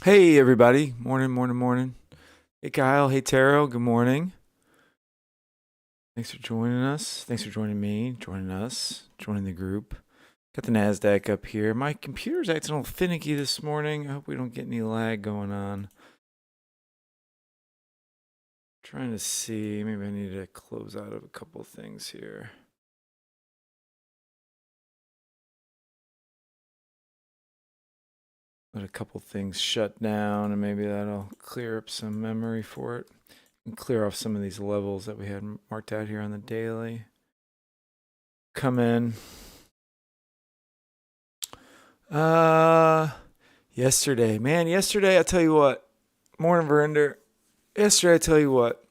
Hey everybody, morning. Hey Kyle, hey Taro, good morning. Thanks for joining us. Thanks for joining me, joining us, joining the group. Got the Nasdaq up here. My computer's acting a little finicky this morning. I hope we don't get any lag going on. Trying to see, maybe I need to close out of a couple things here. Let a couple things shut down and maybe that'll clear up some memory for it. And clear off some of these levels that we had marked out here on the daily. Come in. Yesterday, man, I tell you what, morning Verinder, yesterday, I tell you what,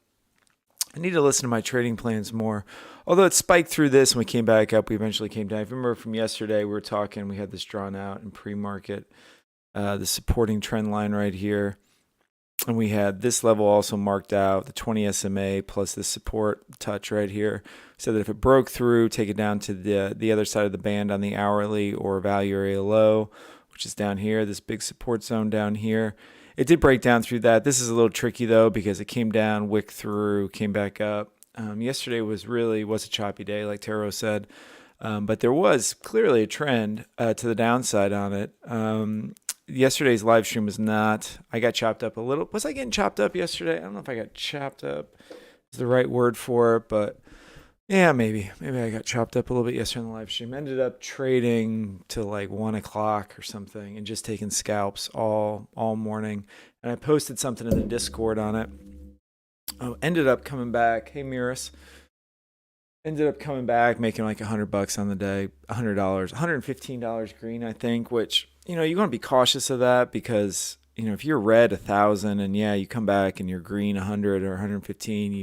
I need to listen to my trading plans more. Although it spiked through this and we came back up, we eventually came down. If you remember from yesterday, we were talking, we had this drawn out in pre-market, the supporting trend line right here. And we had this level also marked out, the 20 SMA plus the support touch right here. So that if it broke through, take it down to the other side of the band on the hourly or value area low, which is down here, this big support zone down here. It did break down through that. This is a little tricky though because it came down, wicked through, came back up. Yesterday was a choppy day, like Taro said. But there was clearly a trend to the downside on it. Yesterday's live stream was not. I got chopped up a little. Was I getting chopped up yesterday? I don't know if I got chopped up is the right word for it, but yeah, maybe I got chopped up a little bit yesterday on the live stream. Ended up trading to like 1 o'clock or something and just taking scalps all morning. And I posted something in the Discord on it. Ended up coming back. Hey, Miras. Ended up coming back, making like $100 on the day, $100, $115 green, I think, which, you want to be cautious of that because, if you're red 1,000 and yeah, you come back and you're green 100 or 115,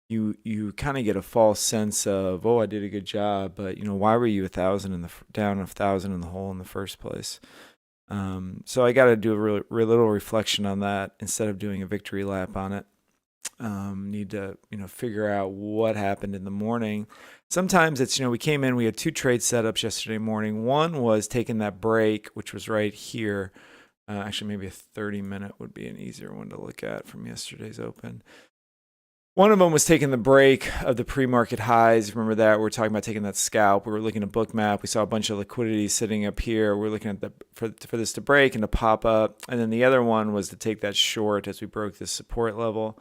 you kind of get a false sense of, oh, I did a good job, but why were you 1,000 down 1,000 in the hole in the first place? So I got to do a little reflection on that instead of doing a victory lap on it. Need to figure out what happened in the morning. Sometimes it's we came in, we had 2 trade setups yesterday morning. One was taking that break, which was right here. Actually, maybe a 30-minute would be an easier one to look at from yesterday's open. One of them was taking the break of the pre-market highs. Remember that? We were talking about taking that scalp. We were looking at book map. We saw a bunch of liquidity sitting up here. We were looking at for this to break and to pop up. And then the other one was to take that short as we broke this support level.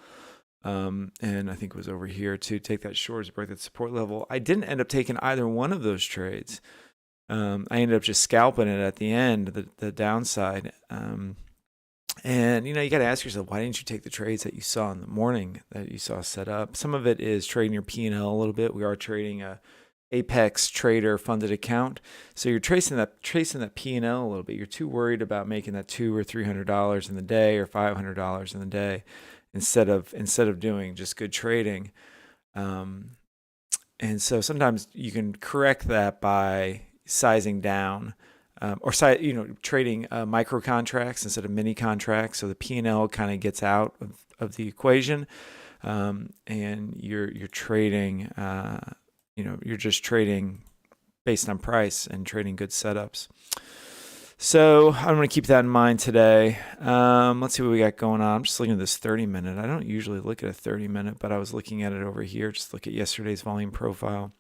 And I think it was over here to take that short as break that support level. I didn't end up taking either one of those trades. I ended up just scalping it at the end, the downside. And you got to ask yourself, why didn't you take the trades that you saw in the morning that you saw set up? Some of it is trading your P&L a little bit. We are trading a Apex Trader funded account, so you're tracing that P&L a little bit. You're too worried about making that $200 or $300 in the day or $500 in the day instead of doing just good trading. And so sometimes you can correct that by sizing down. Or trading micro contracts instead of mini contracts, so the P&L kind of gets out of the equation, and you're trading. You're just trading based on price and trading good setups. So I'm going to keep that in mind today. Let's see what we got going on. I'm just looking at this 30-minute. I don't usually look at a 30-minute, but I was looking at it over here. Just look at yesterday's volume profile.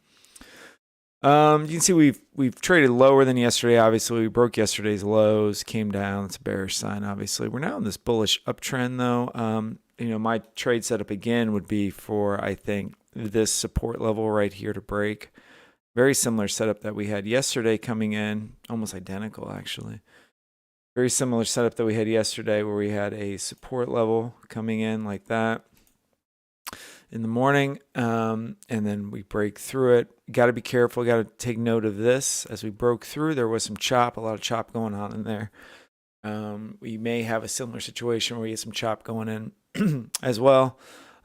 You can see we've traded lower than yesterday. Obviously, we broke yesterday's lows, came down. It's a bearish sign. Obviously, we're now in this bullish uptrend, though. My trade setup again would be for I think this support level right here to break. Very similar setup that we had yesterday coming in, almost identical actually. Very similar setup that we had yesterday where we had a support level coming in like that in the morning, and then we break through it. Got to be careful. Got to take note of this. As we broke through, there was some chop, a lot of chop going on in there. We may have a similar situation where we get some chop going in as well.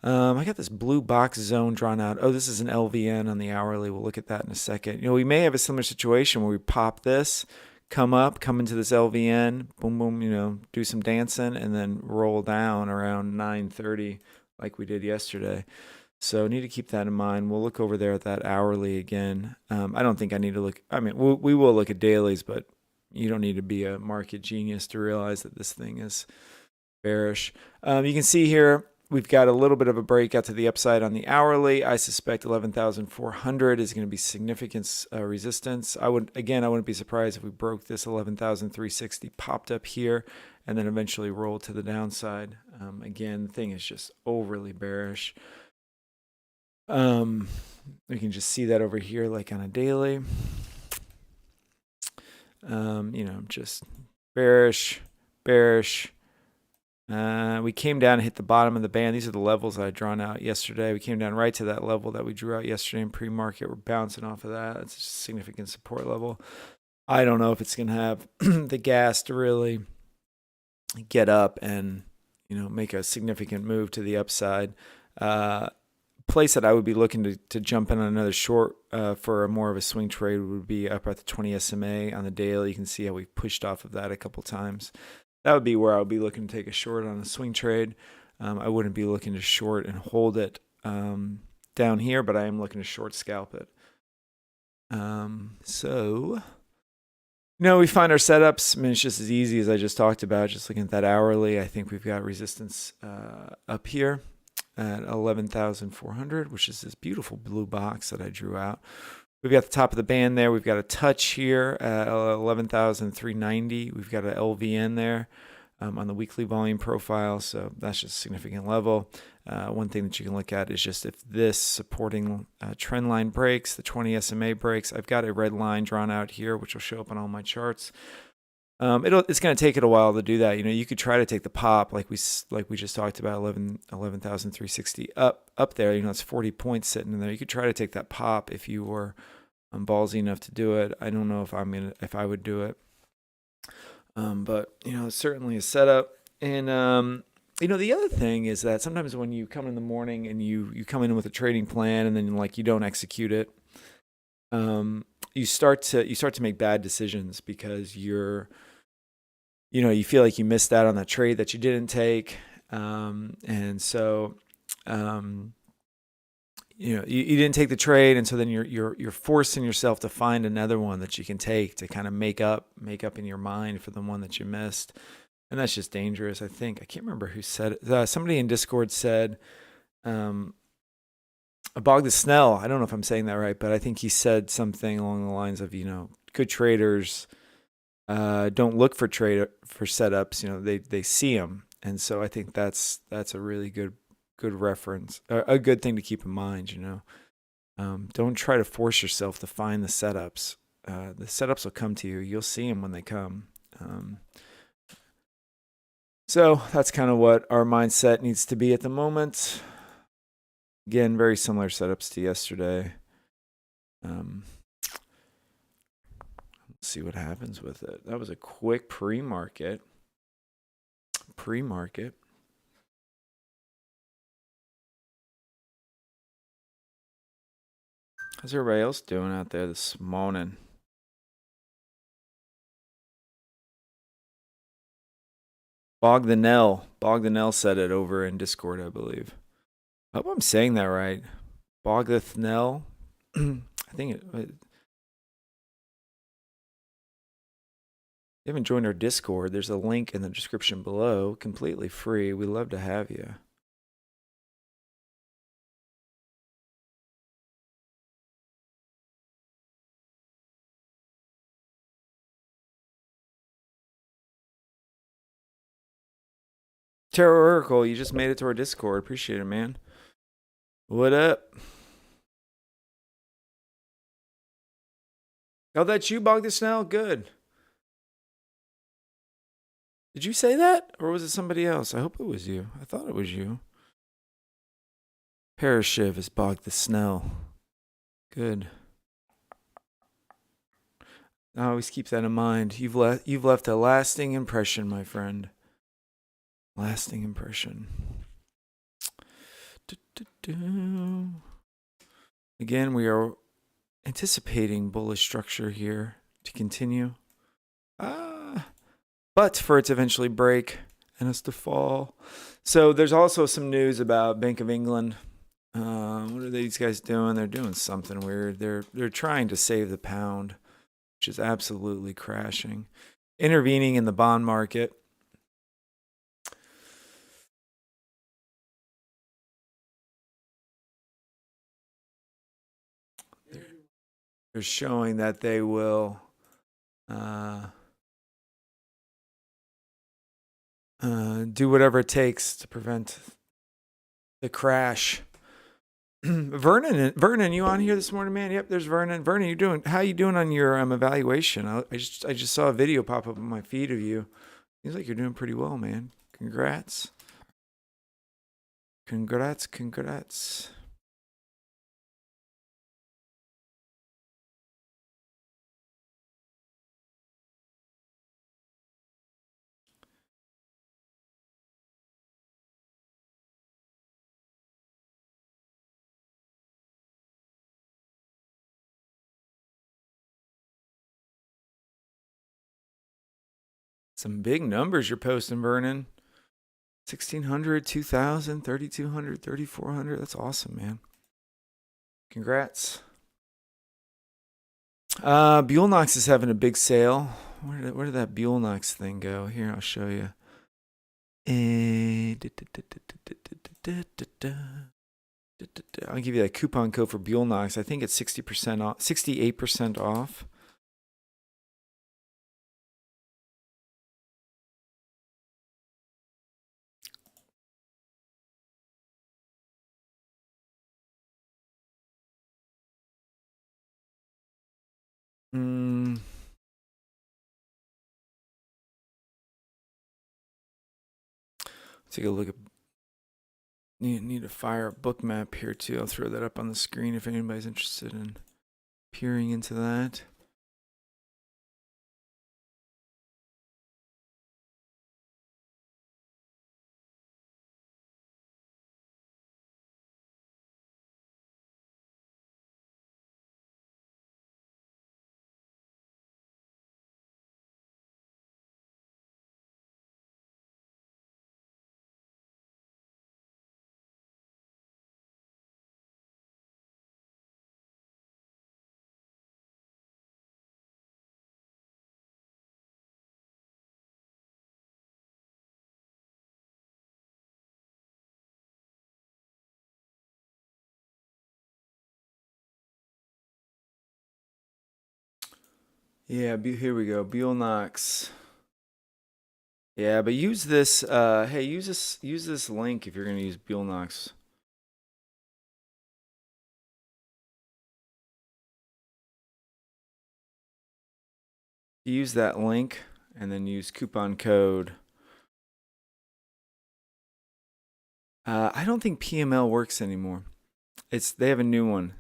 I got this blue box zone drawn out. Oh, this is an LVN on the hourly. We'll look at that in a second. We may have a similar situation where we pop this, come into this LVN, boom, boom, do some dancing, and then roll down around 9:30 like we did yesterday. So need to keep that in mind. We'll look over there at that hourly again. I don't think I need to look. I mean, we will look at dailies, but You don't need to be a market genius to realize that this thing is bearish. You can see here we've got a little bit of a breakout to the upside on the hourly. I suspect 11,400 is going to be significant resistance. I wouldn't be surprised if we broke this 11,360, popped up here, and then eventually rolled to the downside. Again, the thing is just overly bearish. We can just see that over here, like on a daily. Just bearish. We came down and hit the bottom of the band. These are the levels I had drawn out yesterday. We came down right to that level that we drew out yesterday in pre-market. We're bouncing off of that. It's a significant support level. I don't know if it's going to have the gas to really get up and, make a significant move to the upside. Place that I would be looking to jump in on another short for a more of a swing trade would be up at the 20 SMA on the daily. You can see how we pushed off of that a couple times. That would be where I would be looking to take a short on a swing trade. I wouldn't be looking to short and hold it down here, but I am looking to short scalp it. We find our setups. I mean, it's just as easy as I just talked about. Just looking at that hourly, I think we've got resistance up here at 11,400, which is this beautiful blue box that I drew out. We've got the top of the band there. We've got a touch here at 11,390. We've got an LVN there on the weekly volume profile, so that's just a significant level. One thing that you can look at is just if this supporting trend line breaks, the 20 SMA breaks. I've got a red line drawn out here, which will show up on all my charts. It's going to take it a while to do that. You could try to take the pop like we just talked about, 11,360 up there. It's 40 points sitting in there. You could try to take that pop if you were ballsy enough to do it. I don't know if I would do it. But it's certainly a setup. And the other thing is that sometimes when you come in the morning and you come in with a trading plan and then you don't execute it, you start to make bad decisions because you feel like you missed out on that trade that you didn't take. You didn't take the trade, and so then you're forcing yourself to find another one that you can take to kind of make up in your mind for the one that you missed, and that's just dangerous. I can't remember who said it. Somebody in Discord said, Bog the Snell. I don't know if I'm saying that right, but I think he said something along the lines of, good traders don't look for setups. They see them, and so I think that's a really good reference, a good thing to keep in mind. Don't try to force yourself to find the setups. The setups will come to you. You'll see them when they come. So that's kind of what our mindset needs to be at the moment. Again, very similar setups to yesterday. Let's see what happens with it. That was a quick pre-market. How's everybody else doing out there this morning? Bog the Nell said it over in Discord, I believe. I hope I'm saying that right. Bog the Nell. I think it. You haven't joined our Discord, there's a link in the description below, completely free. We'd love to have you. Terror Oracle, you just made it to our Discord. Appreciate it, man. What up? Oh, that's you, Bog the Snell? Good. Did you say that? Or was it somebody else? I hope it was you. I thought it was you. Parashiv is Bog the Snell. Good. I always keep that in mind. You've left a lasting impression, my friend. Lasting impression. Again, we are anticipating bullish structure here to continue. But for it to eventually break and us to fall. So there's also some news about Bank of England. What are these guys doing? They're doing something weird. They're trying to save the pound. which is absolutely crashing. Intervening in the bond market. They're showing that they will do whatever it takes to prevent the crash. Vernon, you on here this morning, man? Yep, there's Vernon. Vernon, how you doing on your evaluation? I just saw a video pop up on my feed of you. Seems like you're doing pretty well, man. Congrats. Congrats. Some big numbers you're posting, Vernon. 1,600, 2,000, 3,200, 3,400. That's awesome, man. Congrats. Buellnox is having a big sale. Where did that Buellnox thing go? Here, I'll show you. I'll give you that coupon code for Buellnox. I think it's 60% off, 68% off. Take a look at. Need to fire a book map here too. I'll throw that up on the screen if anybody's interested in peering into that. Yeah, here we go. Buellnox. Yeah, but use this. Hey, use this link if you're gonna use Buellnox. Use that link and then use coupon code. I don't think PML works anymore. They have a new one.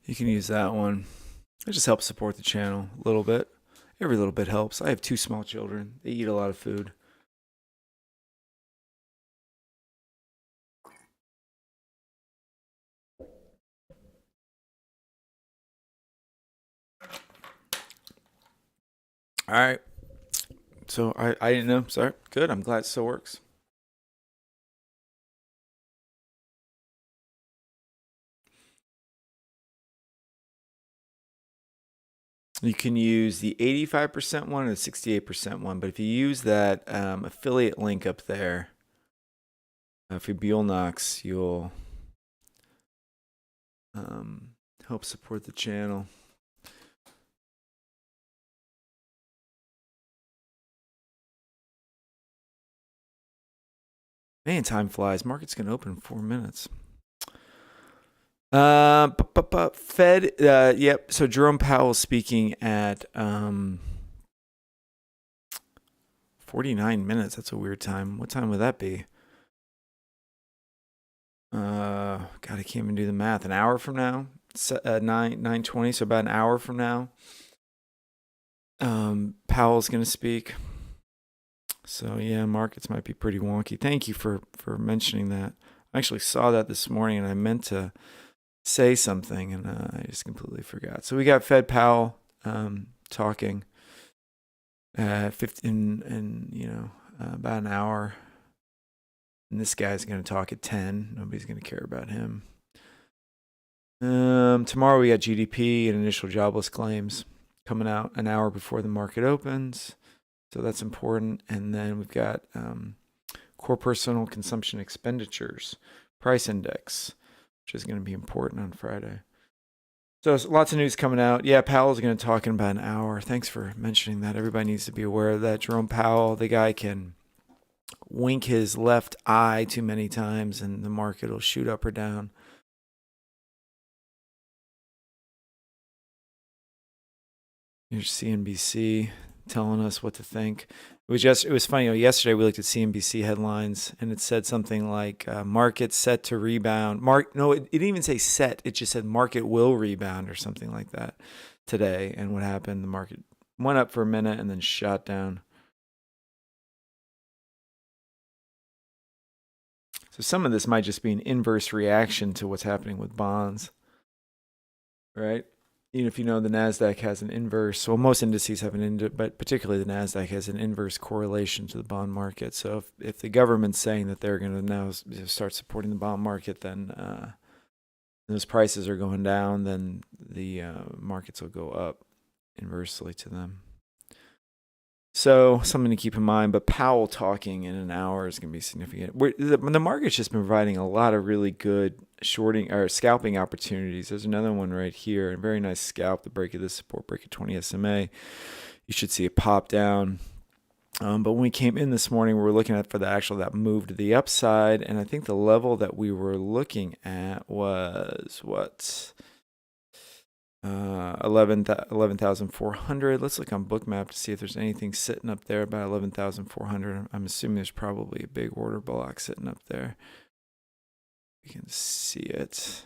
You can use that one. It just helps support the channel a little bit. Every little bit helps. I have 2 small children. They eat a lot of food. All right. So I didn't know. Sorry. Good. I'm glad it still works. You can use the 85% one or the 68% one, but if you use that affiliate link up there, for Buellnox, you'll help support the channel. Man, time flies. Market's going to open in 4 minutes. Fed. Yep. So Jerome Powell speaking at 49 minutes. That's a weird time. What time would that be? God, I can't even do the math. An hour from now, 9:20. So about an hour from now, Powell's going to speak. So yeah, markets might be pretty wonky. Thank you for mentioning that. I actually saw that this morning, and I meant to say something, and I just completely forgot. So we got Fed Powell talking 15 and about an hour. And this guy's going to talk at 10. Nobody's going to care about him. Tomorrow we got GDP and initial jobless claims coming out an hour before the market opens. So that's important. And then we've got core personal consumption expenditures, price index, which is going to be important on Friday. So lots of news coming out. Yeah, Powell's going to talk in about an hour. Thanks for mentioning that. Everybody needs to be aware of that. Jerome Powell, the guy can wink his left eye too many times and the market will shoot up or down. Here's CNBC telling us what to think. It was funny. Yesterday we looked at CNBC headlines and it said something like market set to rebound. It didn't even say set. It just said market will rebound or something like that today. And what happened? The market went up for a minute and then shot down. So some of this might just be an inverse reaction to what's happening with bonds, right? Even if you know the Nasdaq has an inverse, well, most indices have but particularly the Nasdaq has an inverse correlation to the bond market. So if the government's saying that they're going to now start supporting the bond market, then those prices are going down, then the markets will go up inversely to them. So something to keep in mind, but Powell talking in an hour is going to be significant. The market's just been providing a lot of really good shorting or scalping opportunities. There's another one right here, a very nice scalp, the break of this support, break of 20 SMA. You should see it pop down. But when we came in this morning, we were looking at that move to the upside, and I think the level that we were looking at was what? 11,400. Let's look on Bookmap to see if there's anything sitting up there about 11,400. I'm assuming there's probably a big order block sitting up there. You can see it.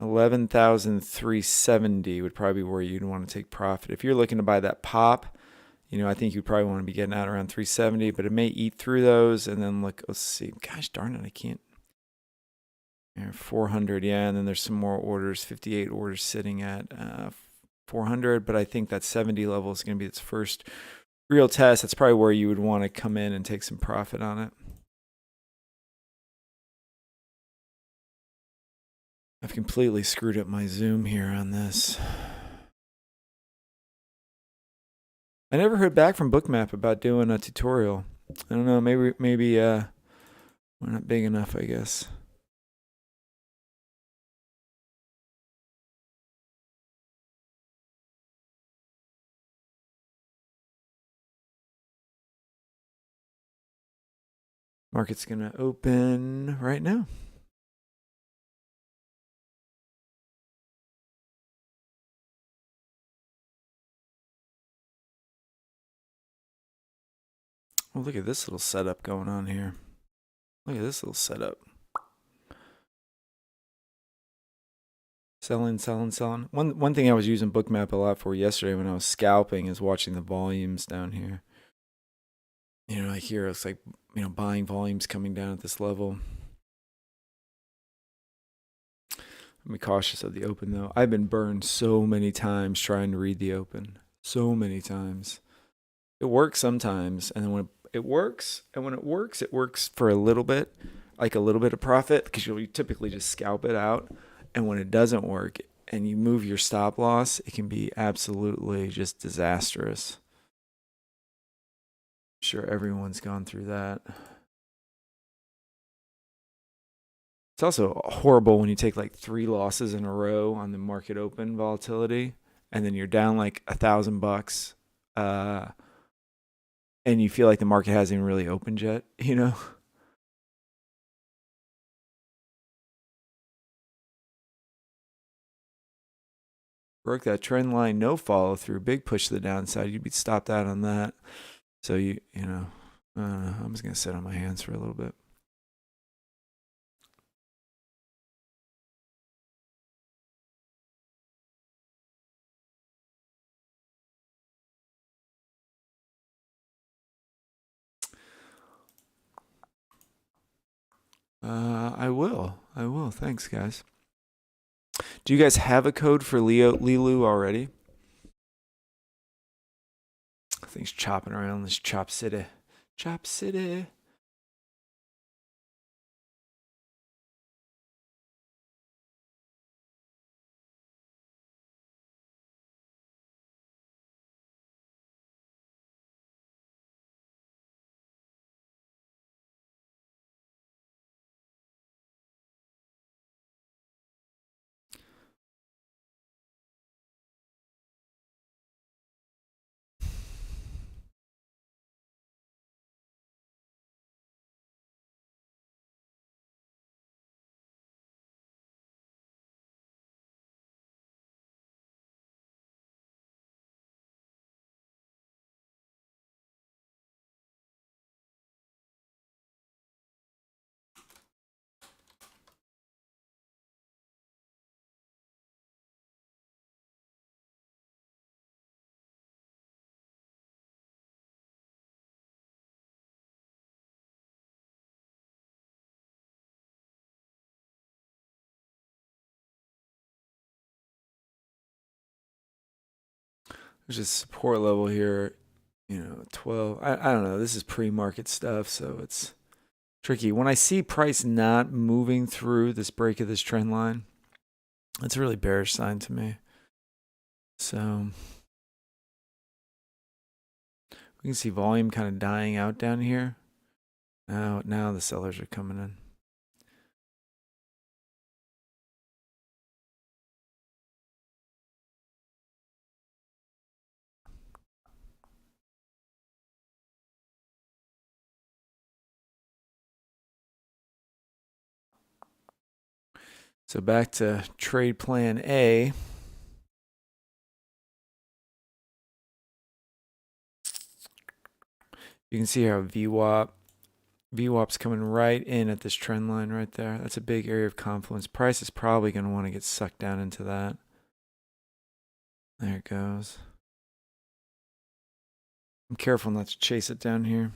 11,370 would probably be where you'd want to take profit. If you're looking to buy that pop, I think you'd probably want to be getting out around 370, but it may eat through those and then look, let's see. Gosh darn it, I can't. 400, yeah, and then there's some more orders, 58 orders sitting at 400, but I think that 70 level is going to be its first real test. That's probably where you would want to come in and take some profit on it. I've completely screwed up my zoom here on this. I never heard back from Bookmap about doing a tutorial. I don't know, maybe we're not big enough, I guess. Market's going to open right now. Oh, look at this little setup going on here. Look at this little setup. Selling. One thing I was using Bookmap a lot for yesterday when I was scalping is watching the volumes down here. Like here it's like, buying volumes coming down at this level. I'm be cautious of the open though. I've been burned so many times trying to read the open. So many times. It works sometimes, and then when it works for a little bit, like a little bit of profit, because you'll typically just scalp it out. And when it doesn't work and you move your stop loss, it can be absolutely just disastrous. I'm sure everyone's gone through that. It's also horrible when you take like 3 losses in a row on the market open volatility, and then you're down like $1,000, and you feel like the market hasn't even really opened yet, Broke that trend line, no follow through, big push to the downside. You'd be stopped out on that. So you know, I don't know. I'm just gonna sit on my hands for a little bit. I will. Thanks, guys. Do you guys have a code for Lilu already? Things chopping around this Chop City. Chop City. There's a support level here, 12. I don't know. This is pre-market stuff, so it's tricky. When I see price not moving through this break of this trend line, that's a really bearish sign to me. So we can see volume kind of dying out down here. Now the sellers are coming in. So back to trade plan A. You can see how VWAP's coming right in at this trend line right there. That's a big area of confluence. Price is probably going to want to get sucked down into that. There it goes. I'm careful not to chase it down here.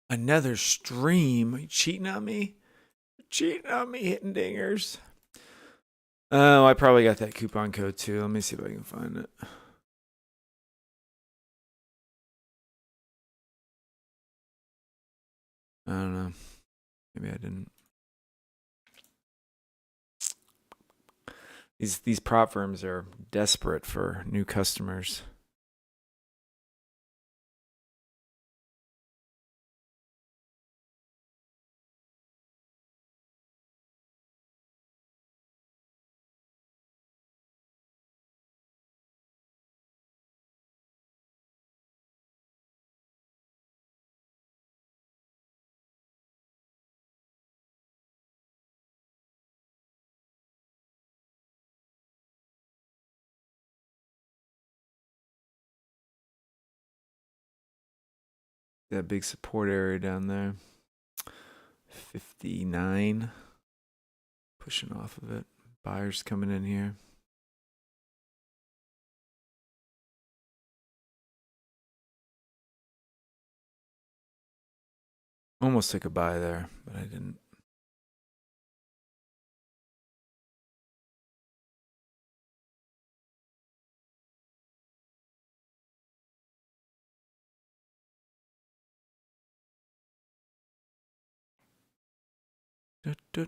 Another stream. Are you cheating on me? Cheating on me, hitting dingers. Oh, I probably got that coupon code too. Let me see if I can find it. I don't know. Maybe I didn't. These prop firms are desperate for new customers. That big support area down there. 59. Pushing off of it. Buyers coming in here. Almost took a buy there, but I didn't. I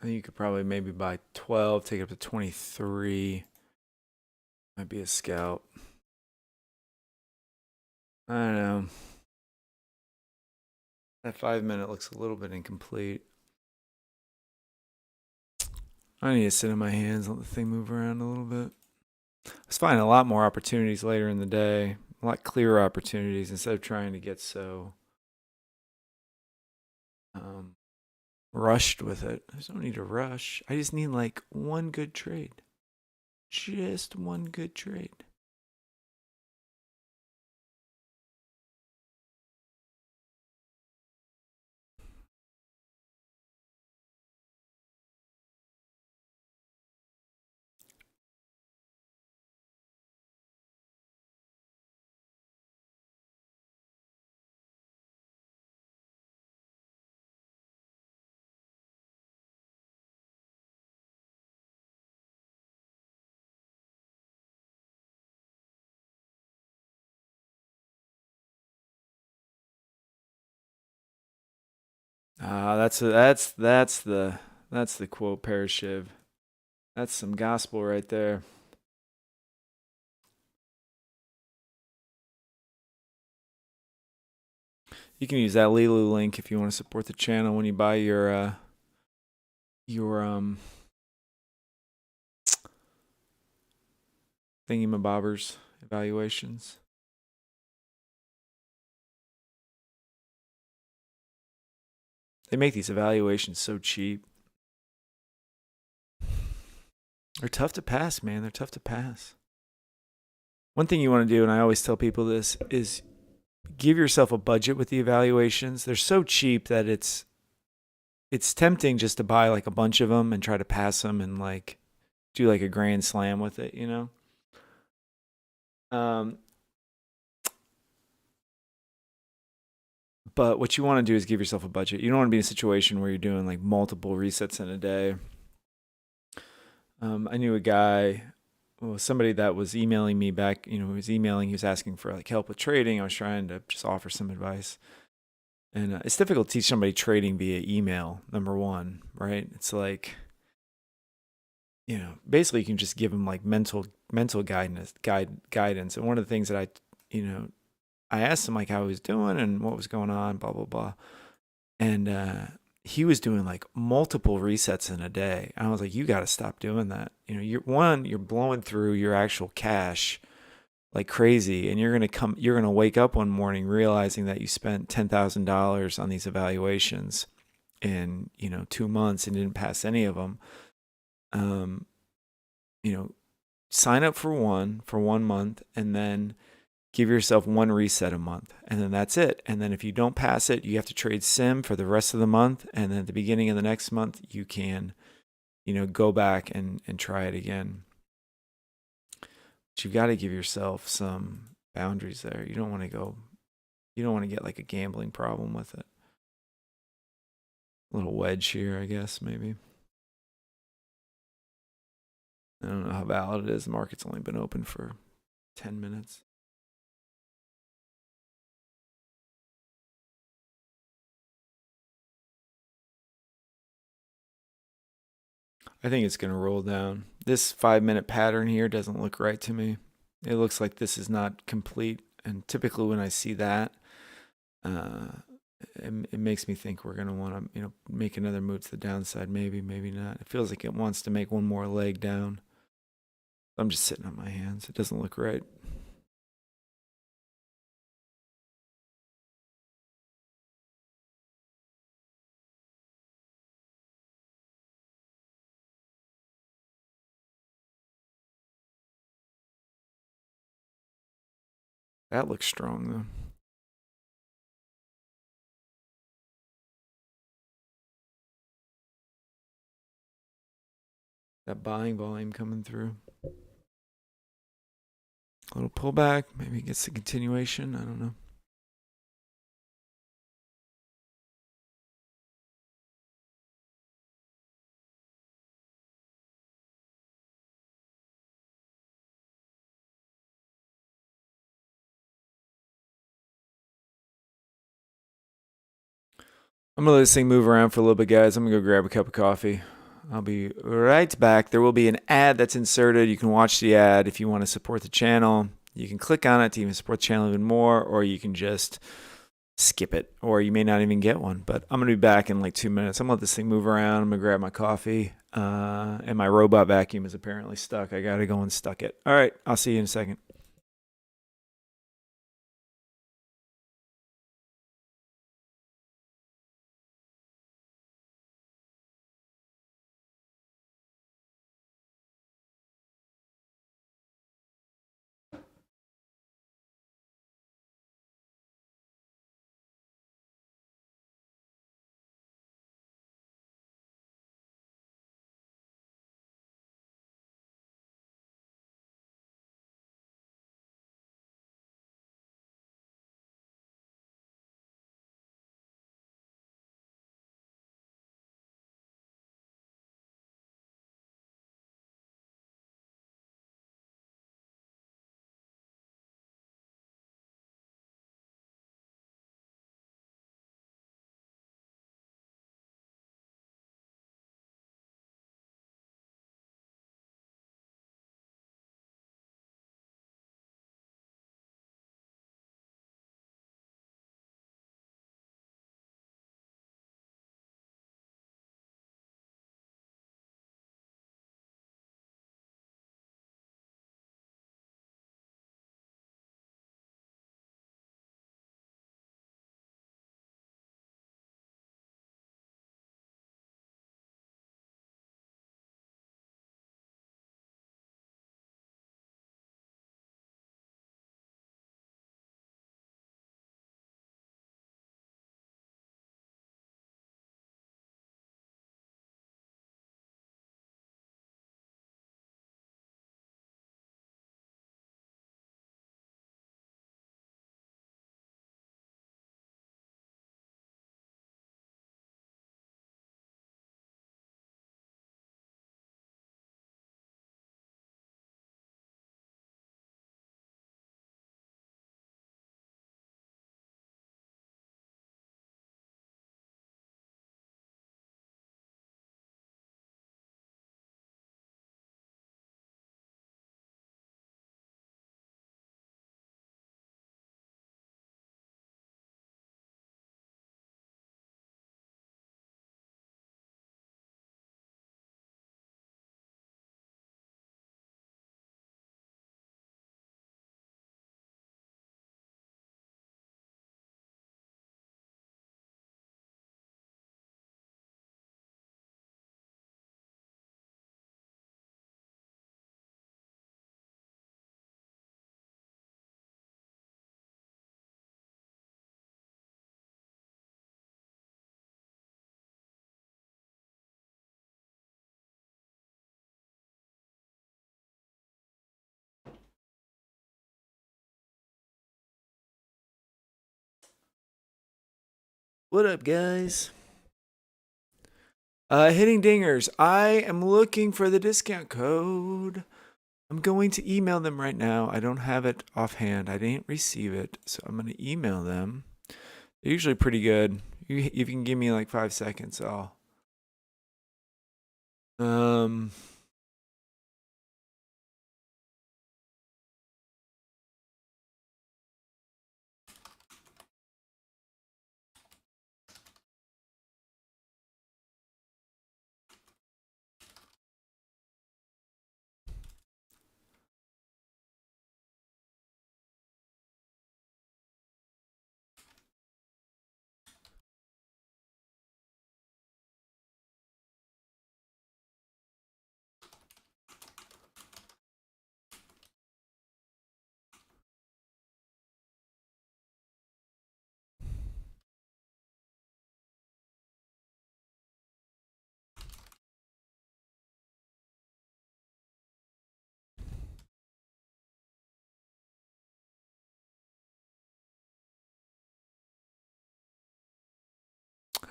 think you could probably maybe buy 12, take it up to 23. Might be a scalp. I don't know. That 5 minute looks a little bit incomplete. I need to sit in my hands, let the thing move around a little bit. I was finding a lot more opportunities later in the day, a lot clearer opportunities instead of trying to get so rushed with it. I just don't need to rush. I just need like one good trade. Just one good trade. That's the quote, Parashiv. That's some gospel right there. You can use that Lilu link if you want to support the channel when you buy your thingamabobbers evaluations. They make these evaluations so cheap. They're tough to pass, man. They're tough to pass. One thing you want to do, and I always tell people this, is give yourself a budget with the evaluations. They're so cheap that it's tempting just to buy like a bunch of them and try to pass them and like do like a grand slam with it, you know? But what you want to do is give yourself a budget. You don't want to be in a situation where you're doing like multiple resets in a day. I knew a guy, well, somebody that was emailing me back, he was asking for like help with trading. I was trying to just offer some advice. And it's difficult to teach somebody trading via email, number one, right? It's like, basically you can just give them like mental guidance. And one of the things that I asked him like how he was doing and what was going on, blah, blah, blah. And he was doing like multiple resets in a day. I was like, you got to stop doing that. You're blowing through your actual cash like crazy, and you're gonna wake up one morning realizing that you spent $10,000 on these evaluations in 2 months and didn't pass any of them. Sign up for one month and then give yourself one reset a month, and then that's it. And then if you don't pass it, you have to trade sim for the rest of the month, and then at the beginning of the next month you can go back and try it again. But you've got to give yourself some boundaries there. You don't want to get like a gambling problem with it. A little wedge here, I guess, maybe. I don't know how valid it is. The market's only been open for 10 minutes. I think it's going to roll down. This 5-minute pattern here doesn't look right to me. It looks like this is not complete. And typically when I see that, it makes me think we're going to want to, make another move to the downside. Maybe, maybe not. It feels like it wants to make one more leg down. I'm just sitting on my hands. It doesn't look right. That looks strong, though. That buying volume coming through. A little pullback. Maybe it gets a continuation. I don't know. I'm going to let this thing move around for a little bit, guys. I'm going to go grab a cup of coffee. I'll be right back. There will be an ad that's inserted. You can watch the ad if you want to support the channel. You can click on it to even support the channel even more, or you can just skip it, or you may not even get one. But I'm going to be back in like 2 minutes. I'm going to let this thing move around. I'm going to grab my coffee. And my robot vacuum is apparently stuck. I got to go and stuck it. All right. I'll see you in a second. What up, guys? Hitting dingers. I am looking for the discount code. I'm going to email them right now. I don't have it offhand. I didn't receive it, so I'm going to email them. They're usually pretty good. If you can give me like 5 seconds, I'll. Um.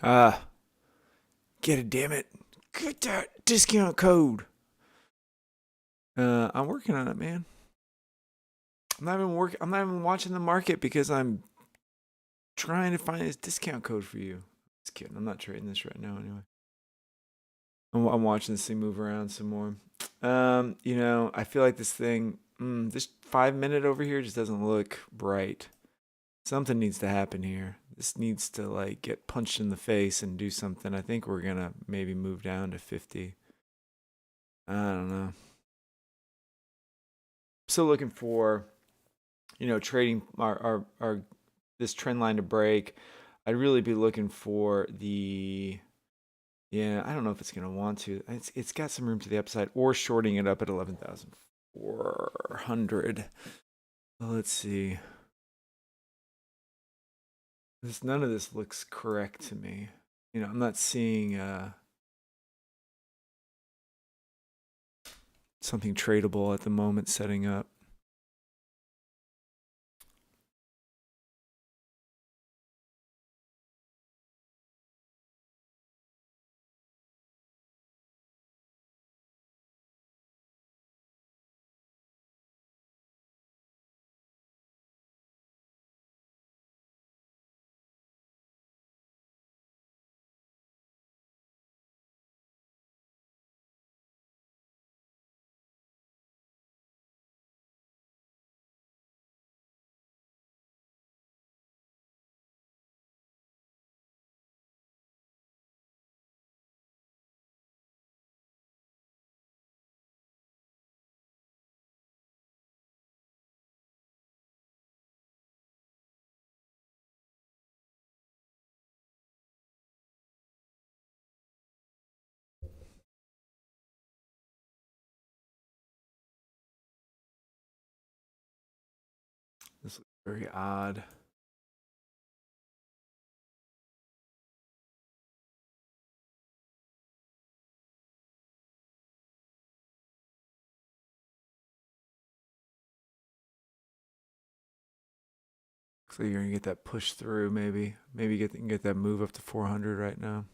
Get it, damn it. Get that discount code. I'm working on it, man. I'm not even watching the market because I'm trying to find this discount code for you. Just kidding. I'm not trading this right now anyway. I'm watching this thing move around some more. I feel like this thing, this 5 minute over here just doesn't look bright. Something needs to happen here. This needs to like get punched in the face and do something. I think we're gonna maybe move down to 50. I don't know. Still looking for, trading our this trend line to break. I'd really be looking for the, yeah, I don't know if it's gonna want to. It's got some room to the upside or shorting it up at 11,400. Let's see. None of this looks correct to me. I'm not seeing something tradable at the moment setting up. This looks very odd. Looks like you're gonna get that push through. Maybe you can get that move up to 400 right now.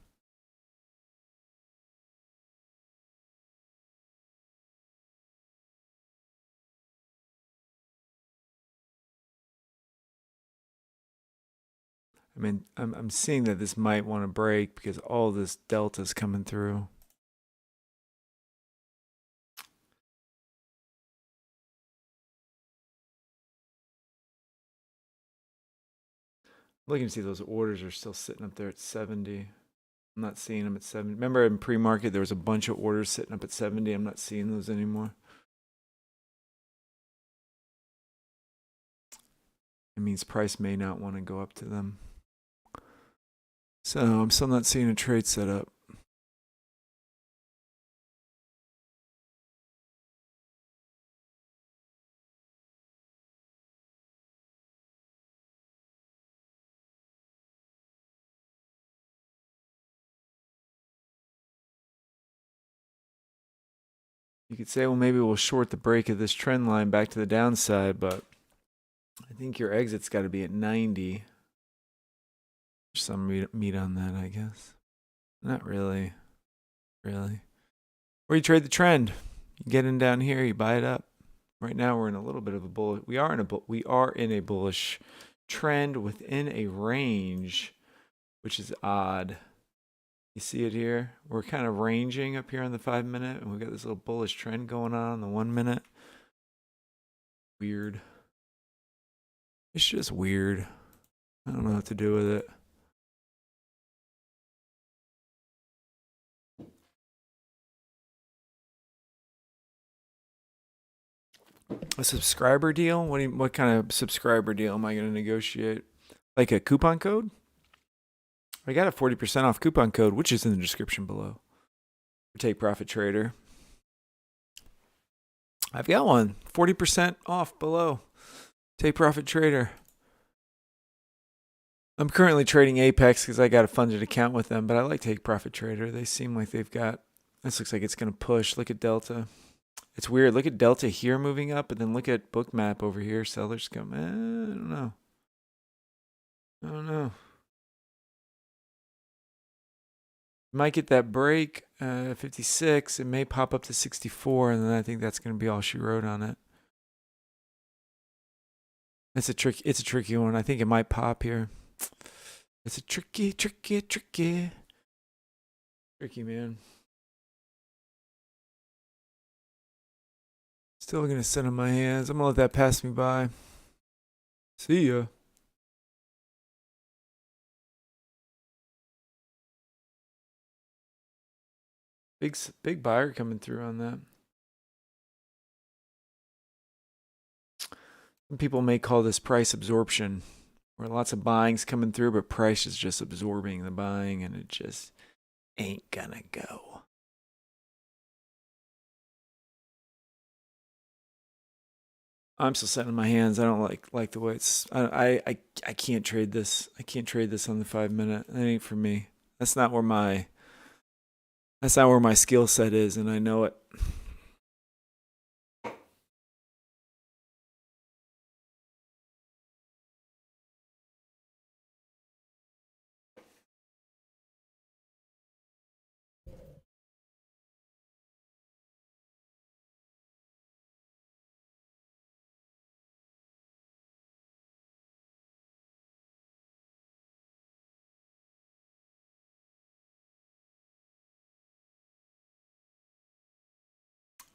I mean, I'm seeing that this might want to break because all this delta's coming through. Looking to see those orders are still sitting up there at 70. I'm not seeing them at 70. Remember in pre-market there was a bunch of orders sitting up at 70. I'm not seeing those anymore. It means price may not want to go up to them. So I'm still not seeing a trade set up. You could say, well, maybe we'll short the break of this trend line back to the downside, but I think your exit's got to be at 90. There's some meat on that, I guess. Not really. Really. Or you trade the trend. You get in down here, you buy it up. Right now we're in a little bit of a bullish. We are in a bullish trend within a range, which is odd. You see it here? We're kind of ranging up here on the 5 minute, and we've got this little bullish trend going on the 1 minute. Weird. It's just weird. I don't know what to do with it. A subscriber deal? What kind of subscriber deal am I going to negotiate? Like a coupon code? I got a 40% off coupon code, which is in the description below. Take Profit Trader. I've got one. 40% off below. Take Profit Trader. I'm currently trading Apex because I got a funded account with them, but I like Take Profit Trader. They seem like they've got, this looks like it's going to push. Look at Delta. It's weird. Look at Delta here moving up, and then look at Bookmap over here. Sellers come, I don't know. Might get that break, 56. It may pop up to 64, and then I think that's going to be all she wrote on it. It's a tricky one. I think it might pop here. It's a tricky man. Still gonna sit on my hands. I'm gonna let that pass me by. See ya. Big buyer coming through on that. Some people may call this price absorption, where lots of buying's coming through, but price is just absorbing the buying, and it just ain't gonna go. I'm still sitting in my hands. I don't like the way it's. I can't trade this. I can't trade this on the 5 minute. That ain't for me. That's not where my skill set is, and I know it.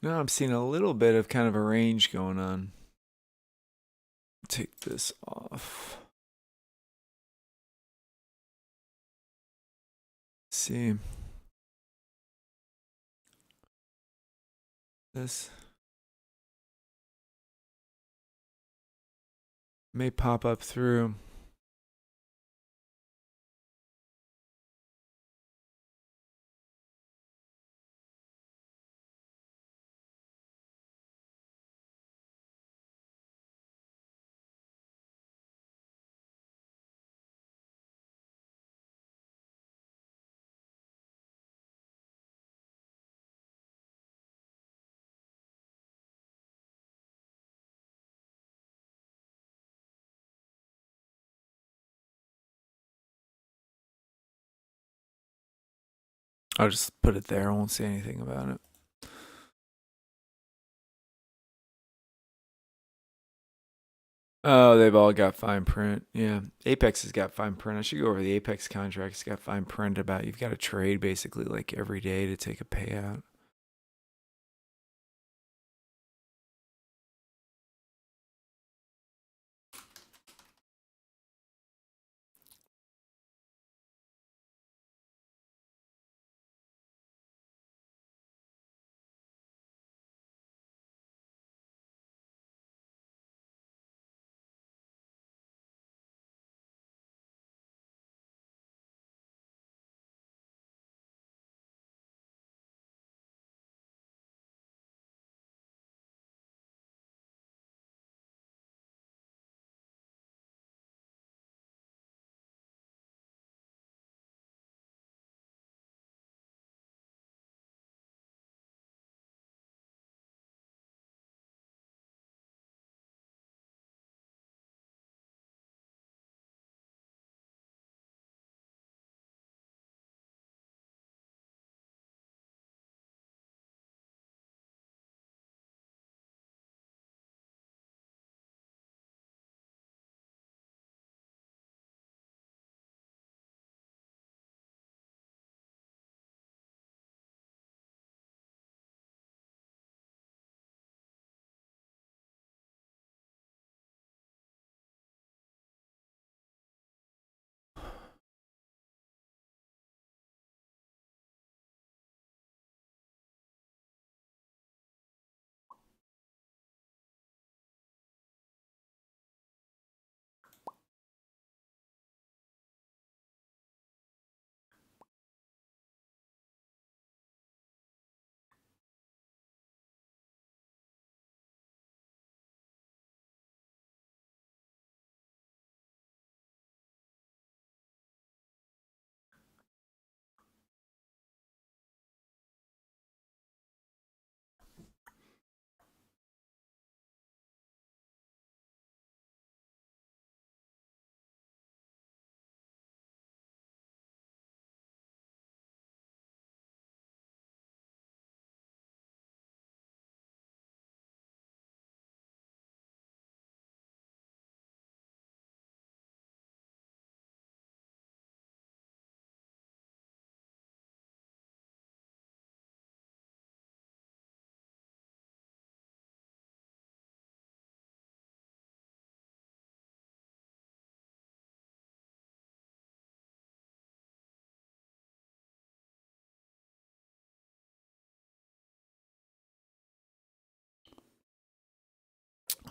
No, I'm seeing a little bit of kind of a range going on. Take this off. Let's see. This may pop up through. I'll just put it there. I won't say anything about it. Oh, they've all got fine print. Yeah. Apex has got fine print. I should go over the Apex contract. It's got fine print about you've got to trade basically like every day to take a payout.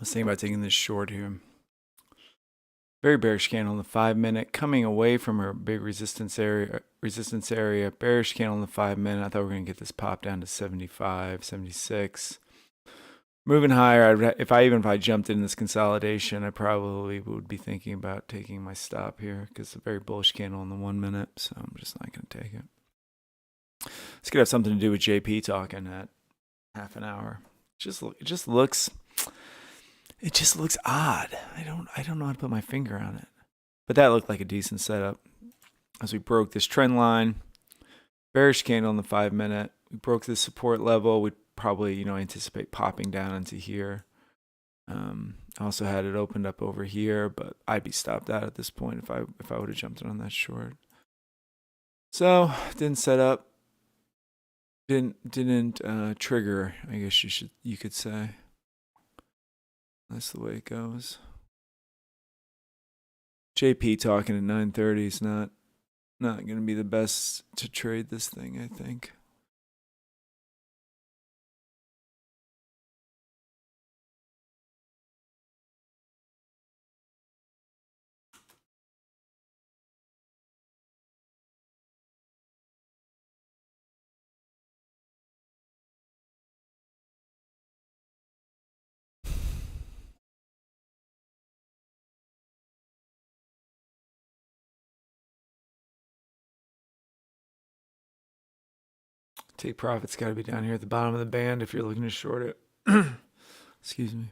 was thinking about taking this short here. Very bearish candle in the 5-minute, coming away from our big resistance area. Bearish candle in the 5-minute. I thought we were going to get this pop down to 75, 76. Moving higher. If I jumped in this consolidation, I probably would be thinking about taking my stop here because it's a very bullish candle in the 1-minute. So I'm just not going to take it. This could have something to do with JP talking at half an hour. It just looks odd. I don't know how to put my finger on it. But that looked like a decent setup. As we broke this trend line, bearish candle in the 5-minute. We broke this support level. We'd probably, anticipate popping down into here. I also had it opened up over here, but I'd be stopped out at this point if I would have jumped in on that short. So didn't set up. Didn't trigger, I guess you could say. That's the way it goes. JP talking at 9:30 is not going to be the best to trade this thing, I think. Take profit's got to be down here at the bottom of the band if you're looking to short it. Excuse me.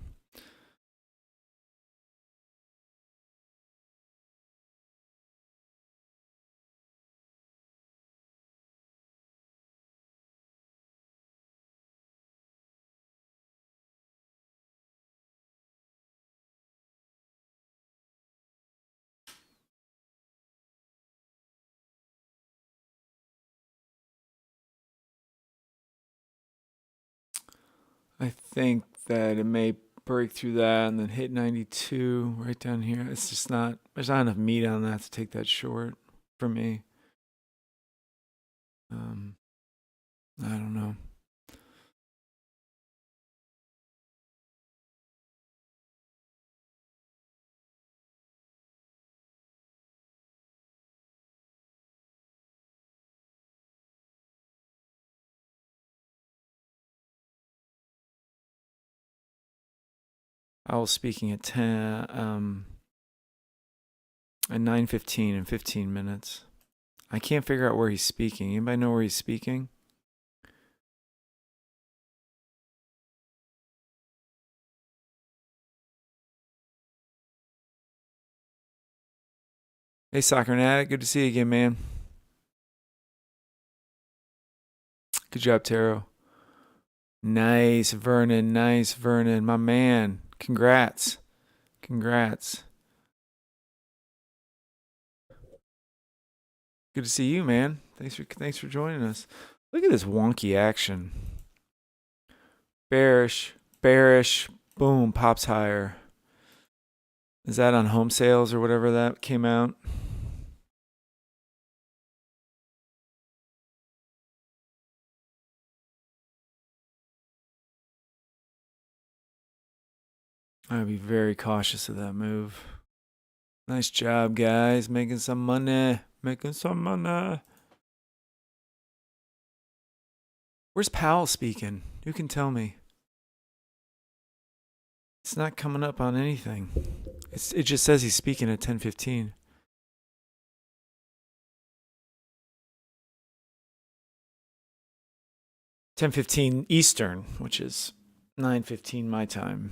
I think that it may break through that and then hit 92 right down here. It's just there's not enough meat on that to take that short for me. I don't know. I was speaking at 9:15 in 15 minutes. I can't figure out where he's speaking. Anybody know where he's speaking? Hey, Soccer Nat, good to see you again, man. Good job, Taro. Nice, Vernon. My man. Congrats. Good to see you, man. Thanks for joining us. Look at this wonky action. Bearish, boom, pops higher. Is that on home sales or whatever that came out? I'd be very cautious of that move. Nice job, guys. Making some money. Where's Powell speaking? Who can tell me? It's not coming up on anything. It just says he's speaking at 10:15. 10:15 Eastern, which is 9:15 my time.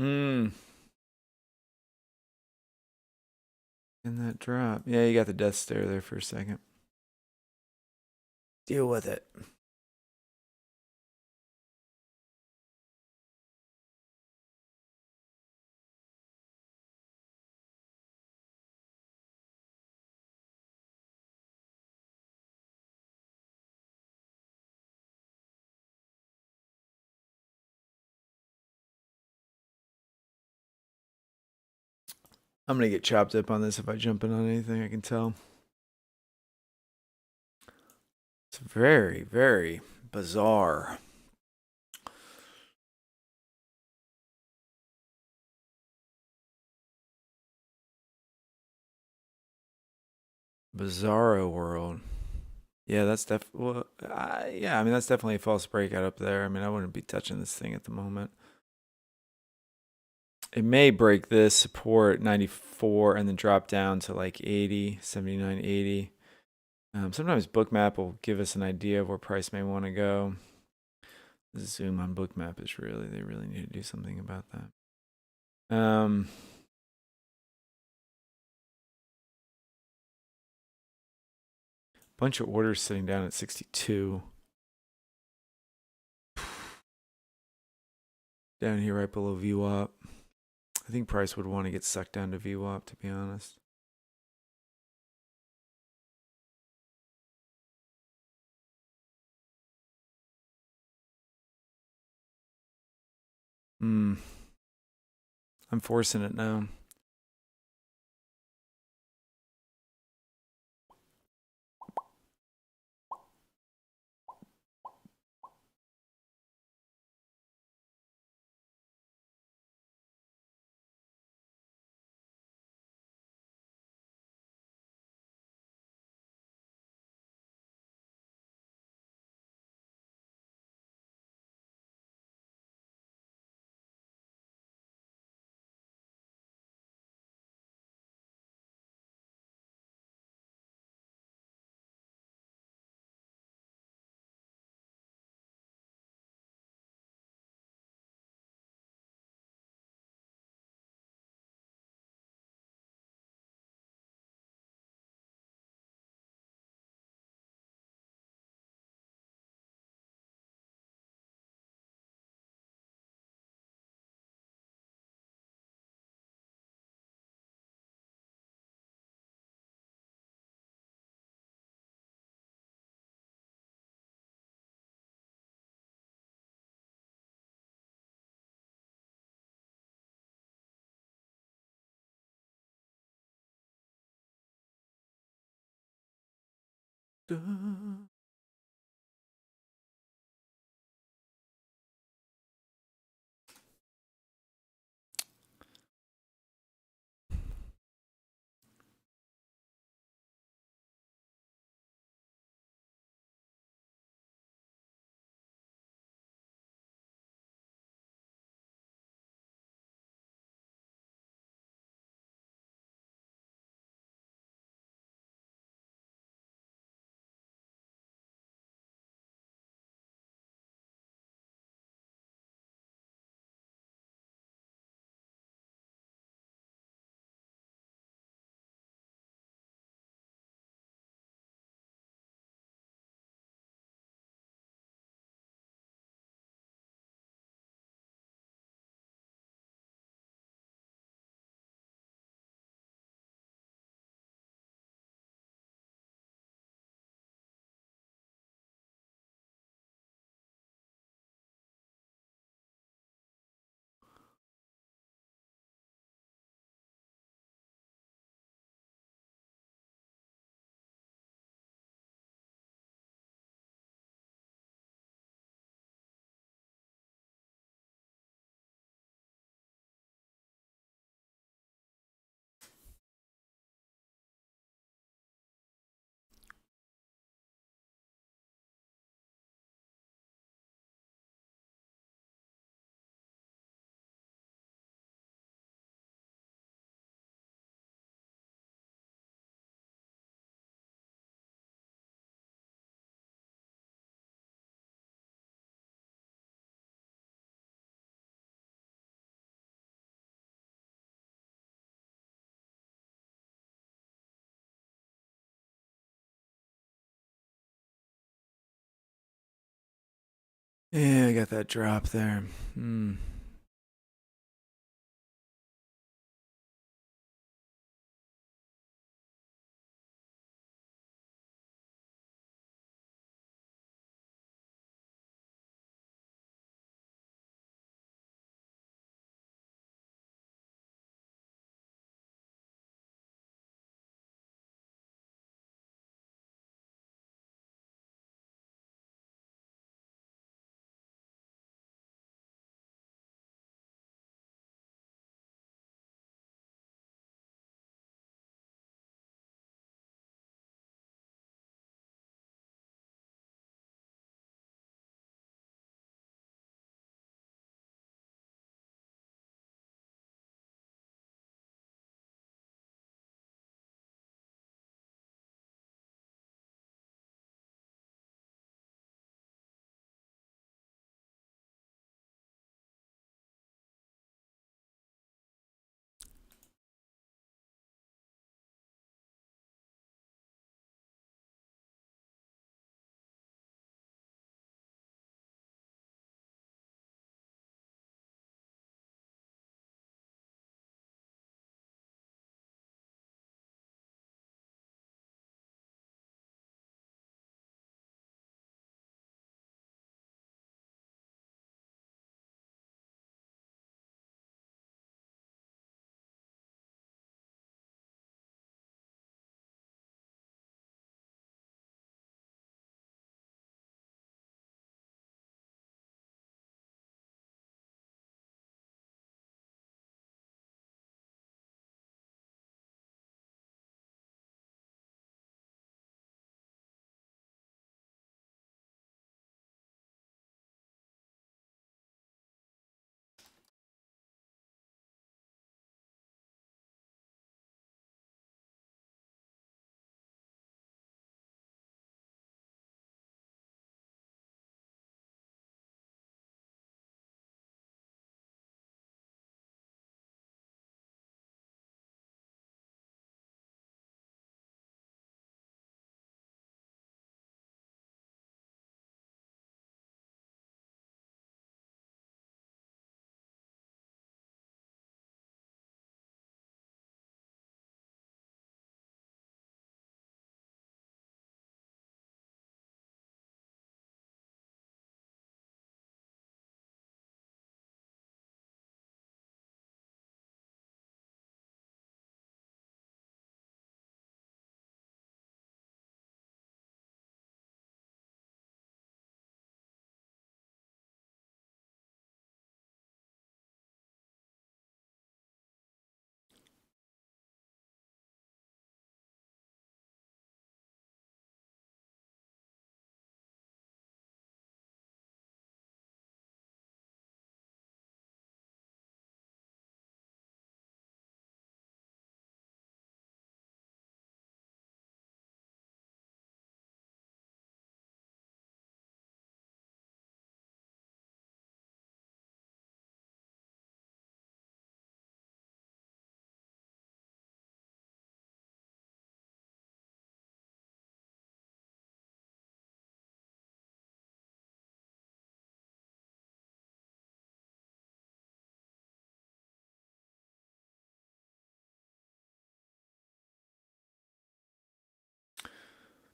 Mm. In that drop. Yeah, you got the death stare there for a second. Deal with it. I'm going to get chopped up on this if I jump in on anything, I can tell. It's very, very bizarre. Bizarro world. Yeah, that's well, yeah, I mean that's definitely a false breakout up there. I mean, I wouldn't be touching this thing at the moment. It may break this support 94 and then drop down to like 80, 79, 80. Sometimes Bookmap will give us an idea of where price may want to go. The zoom on Bookmap is really, they really need to do something about that. Bunch of orders sitting down at 62. Down here right below VWAP. I think price would want to get sucked down to VWAP, to be honest. I'm forcing it now. Duh. Yeah, I got that drop there.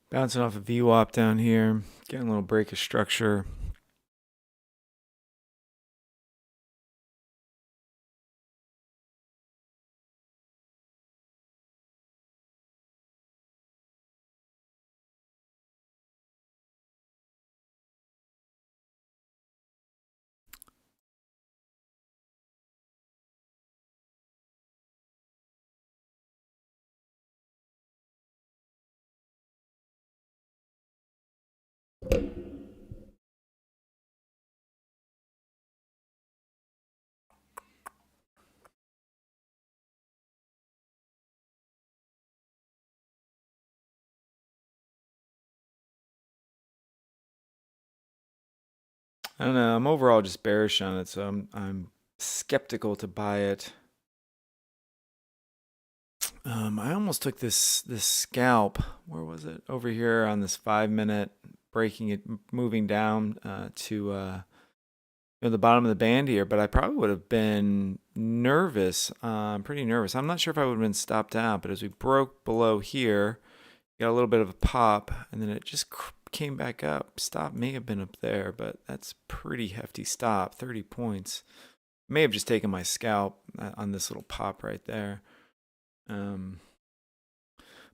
Bouncing off a VWAP down here, getting a little break of structure. I don't know. I'm overall just bearish on it, so I'm skeptical to buy it. I almost took this scalp. Where was it? Over here on this 5-minute breaking it, moving down to the bottom of the band here, but I probably would have been nervous, pretty nervous. I'm not sure if I would have been stopped out, but as we broke below here, got a little bit of a pop, and then it just came back up. Stop may have been up there, but that's pretty hefty stop, 30 points. May have just taken my scalp on this little pop right there.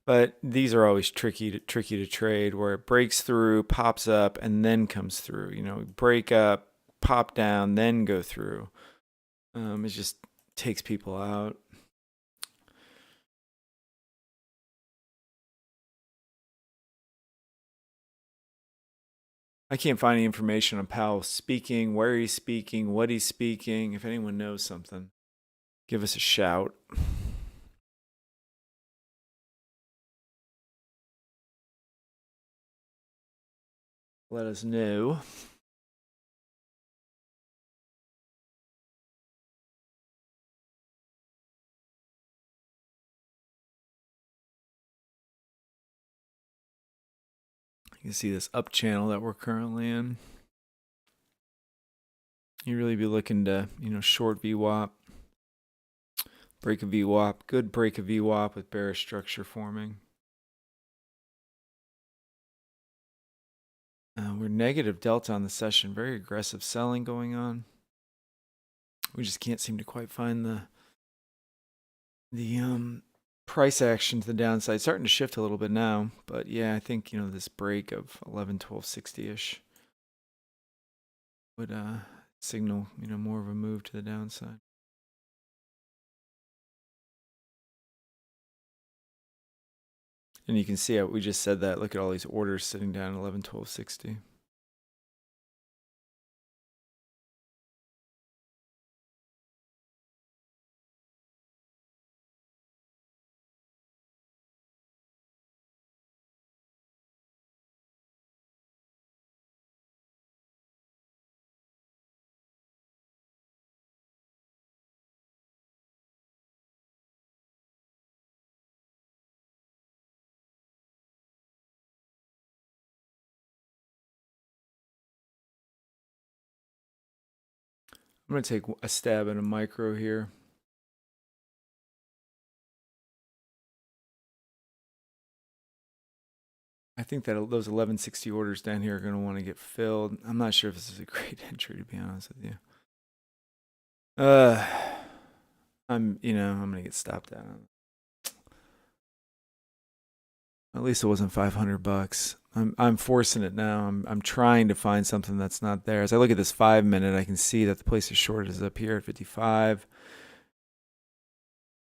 But these are always tricky to trade, where it breaks through, pops up, and then comes through. Break up, pop down, then go through. It just takes people out. I can't find any information on Powell speaking, where he's speaking, what he's speaking. If anyone knows something, give us a shout. Let us know. You can see this up channel that we're currently in. You really be looking to, short VWAP, break a VWAP, good break a VWAP with bearish structure forming. We're negative delta on the session, very aggressive selling going on. We just can't seem to quite find the price action to the downside. Starting to shift a little bit now, but yeah, I think this break of 11-1260-ish would signal more of a move to the downside. And you can see how we just said that. Look at all these orders sitting down at 11-1260. I'm going to take a stab at a micro here. I think that those 1160 orders down here are going to want to get filled. I'm not sure if this is a great entry, to be honest with you. I'm going to get stopped out. At least it wasn't $500. I'm forcing it now. I'm trying to find something that's not there. As I look at this 5 minute, I can see that the place is short is up here at 55.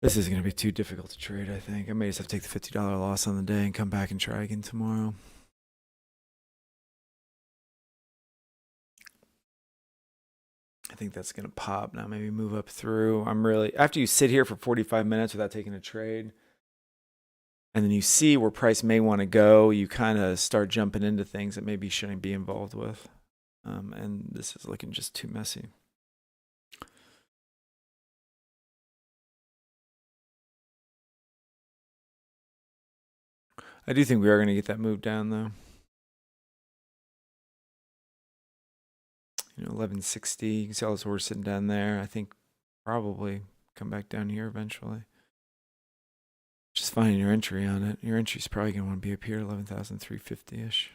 This is going to be too difficult to trade, I think. I may just have to take the $50 loss on the day and come back and try again tomorrow. I think that's going to pop now, maybe move up through. After you sit here for 45 minutes without taking a trade, and then you see where price may want to go, you kind of start jumping into things that maybe you shouldn't be involved with. And this is looking just too messy. I do think we are going to get that move down, though. 1160. You can see all this horse sitting down there. I think probably come back down here eventually. Just finding your entry on it. Your entry's probably going to want to be up here, 11,350-ish.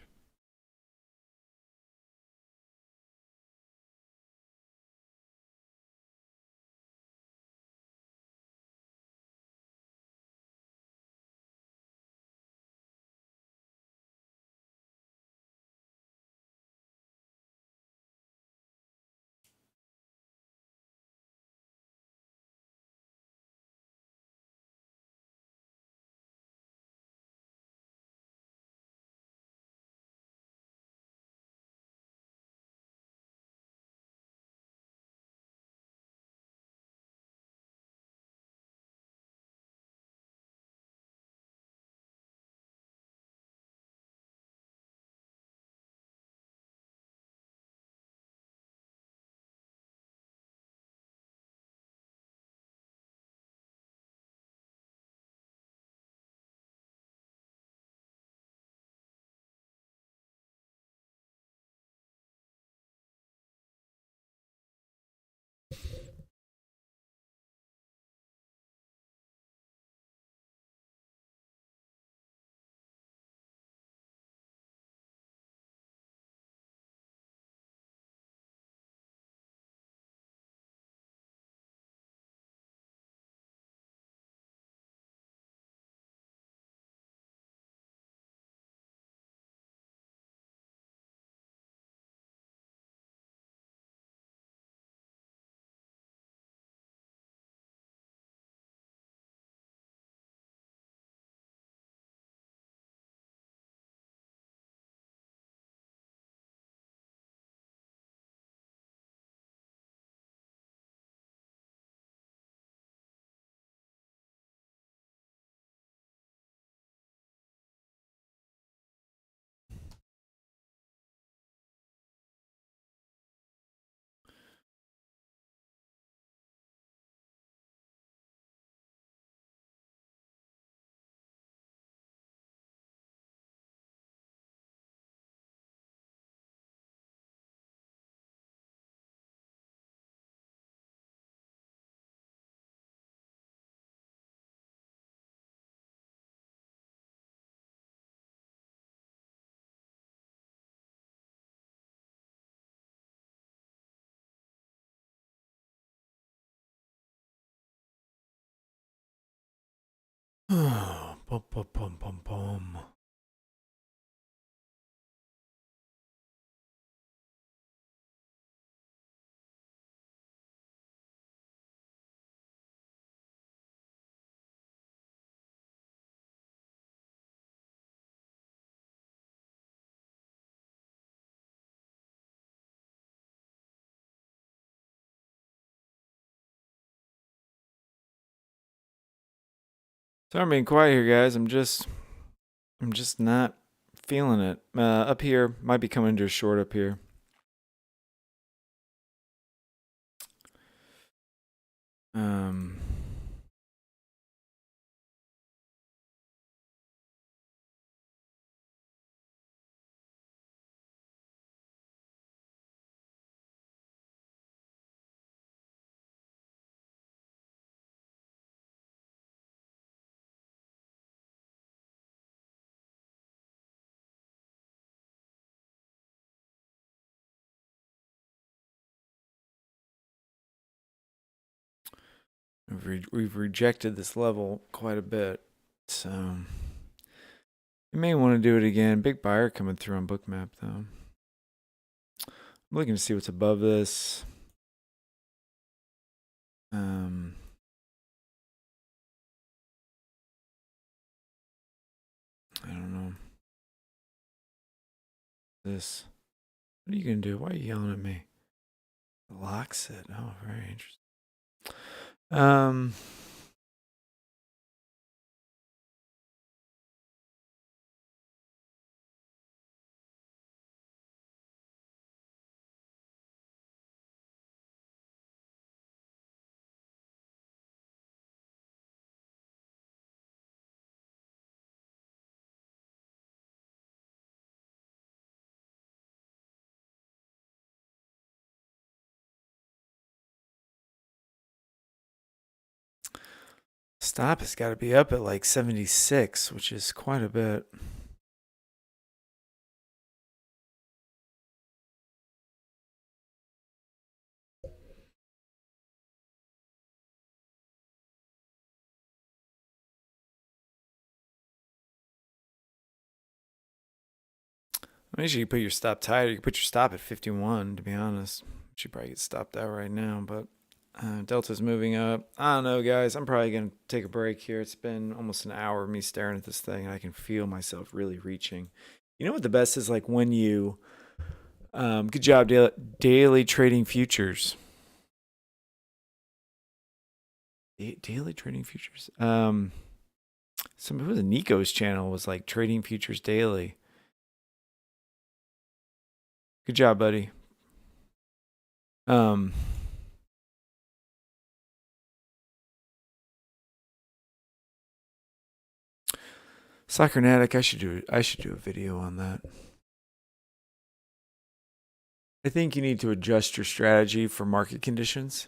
Bum, bum, bum, bum, bum. Sorry I'm being quiet here, guys. I'm just not feeling it. Up here, might be coming to a short up here. Um, we've rejected this level quite a bit, so you may want to do it again. Big buyer coming through on Bookmap though. I'm looking to see what's above this. I don't know. This. What are you gonna do? Why are you yelling at me? Locks it. Oh, very interesting. Stop has got to be up at like 76, which is quite a bit. I mean, you could put your stop tighter. You could put your stop at 51, to be honest. Should probably get stopped out right now, but Delta's moving up. I don't know, guys. I'm probably going to take a break here. It's been almost an hour of me staring at this thing, and I can feel myself really reaching. You know what the best is like when you, good job, daily trading futures. Daily trading futures. Some of the Nico's channel was like trading futures daily. Good job, buddy. Cybernetic, I should do a video on that. I think you need to adjust your strategy for market conditions.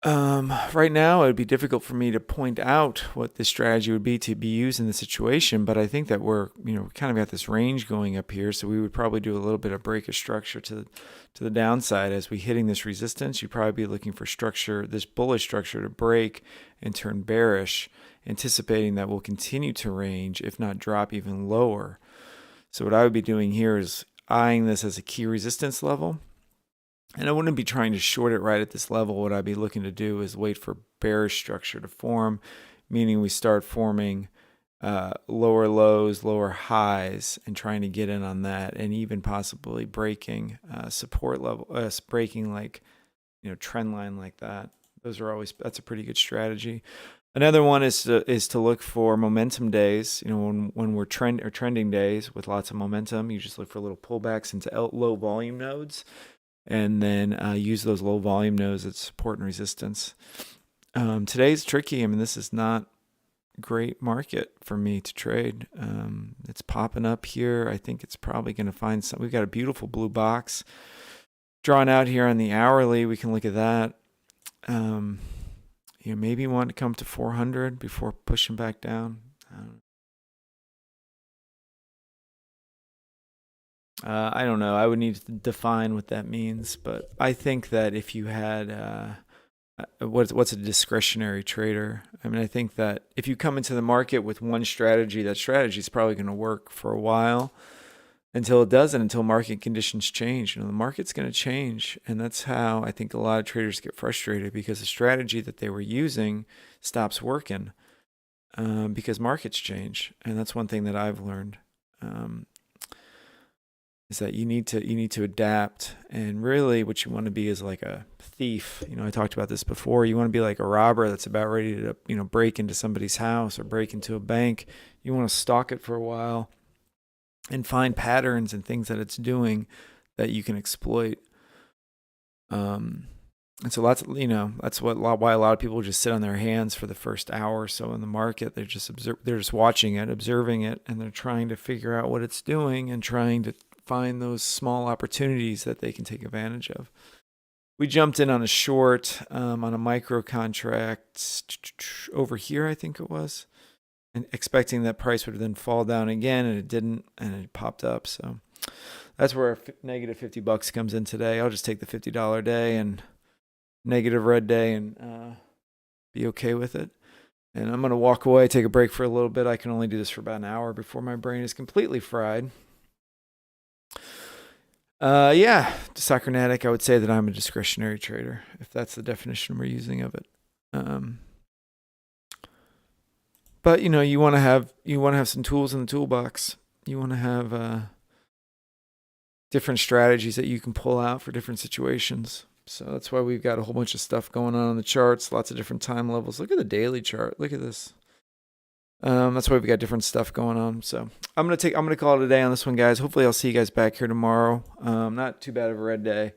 Right now, it would be difficult for me to point out what the strategy would be to be used in the situation, but I think that we're kind of got this range going up here, so we would probably do a little bit of break of structure to the downside as we hitting this resistance. You'd probably be looking for structure, this bullish structure, to break and turn bearish, anticipating that we'll continue to range, if not drop even lower. So what I would be doing here is eyeing this as a key resistance level. And I wouldn't be trying to short it right at this level. What I'd be looking to do is wait for bearish structure to form, meaning we start forming lower lows, lower highs, and trying to get in on that, and even possibly breaking support level, breaking like trend line like that. That's a pretty good strategy. Another one is to look for momentum days. When we're trending days with lots of momentum, you just look for little pullbacks into low volume nodes, and then use those low volume nodes as support and resistance. Today's tricky. I mean, this is not a great market for me to trade. It's popping up here. I think it's probably going to find some. We've got a beautiful blue box drawn out here on the hourly. We can look at that. Maybe want to come to 400 before pushing back down. I don't know. I would need to define what that means, but I think that if you had what's a discretionary trader? I mean, I think that if you come into the market with one strategy, that strategy is probably going to work for a while until it doesn't, until market conditions change. The market's going to change. And that's how I think a lot of traders get frustrated, because the strategy that they were using stops working because markets change. And that's one thing that I've learned. Is that you need to adapt, and really what you want to be is like a thief. I talked about this before. You want to be like a robber that's about ready to break into somebody's house or break into a bank. You want to stalk it for a while and find patterns and things that it's doing that you can exploit. And so that's why a lot of people just sit on their hands for the first hour or so in the market. They're just watching it, observing it, and they're trying to figure out what it's doing and trying to find those small opportunities that they can take advantage of. We jumped in on a short on a micro contract over here, I think it was, and expecting that price would then fall down again, and it didn't, and it popped up. So that's where negative $50 comes in today. I'll just take the $50 day and negative red day and be okay with it. And I'm going to walk away, take a break for a little bit. I can only do this for about an hour before my brain is completely fried. Cybernetic, I would say that I'm a discretionary trader, if that's the definition we're using of it. But you want to have some tools in the toolbox. You want to have different strategies that you can pull out for different situations. So that's why we've got a whole bunch of stuff going on the charts, lots of different time levels. Look at the daily chart. Look at this. That's why we've got different stuff going on. So I'm gonna call it a day on this one, guys. Hopefully I'll see you guys back here tomorrow. Not too bad of a red day.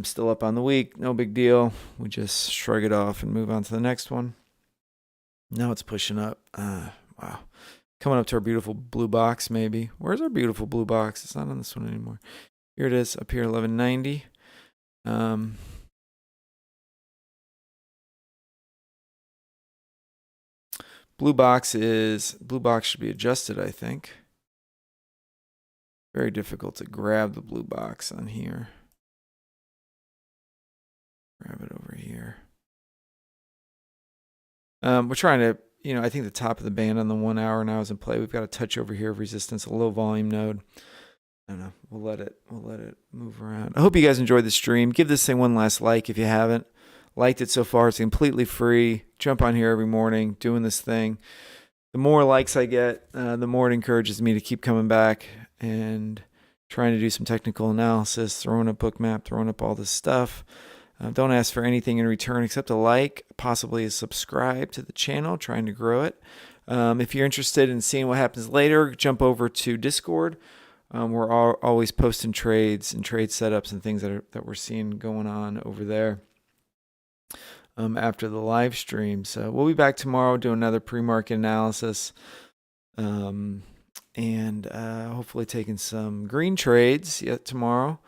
Still up on the week, no big deal. We just shrug it off and move on to the next one. Now it's pushing up. Wow. Coming up to our beautiful blue box, maybe. Where's our beautiful blue box? It's not on this one anymore. Here it is, up here, 1190. Blue box should be adjusted, I think. Very difficult to grab the blue box on here. Grab it over here. We're trying to, I think the top of the band on the 1 hour now is in play. We've got a touch over here of resistance, a low volume node. I don't know. We'll let it move around. I hope you guys enjoyed the stream. Give this thing one last like if you haven't liked it so far. It's completely free. Jump on here every morning doing this thing. The more likes I get, the more it encourages me to keep coming back and trying to do some technical analysis, throwing up Bookmap, throwing up all this stuff. Don't ask for anything in return except a like, possibly a subscribe to the channel, trying to grow it. If you're interested in seeing what happens later, jump over to Discord. We're always posting trades and trade setups and things that we're seeing going on over there after the live stream. So we'll be back tomorrow doing another pre-market analysis and hopefully taking some green trades yet tomorrow.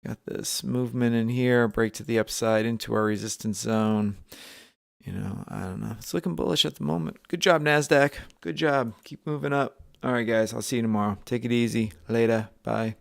Got this movement in here, break to the upside into our resistance zone. I don't know. It's looking bullish at the moment. Good job, Nasdaq. Good job. Keep moving up. All right, guys. I'll see you tomorrow. Take it easy. Later. Bye.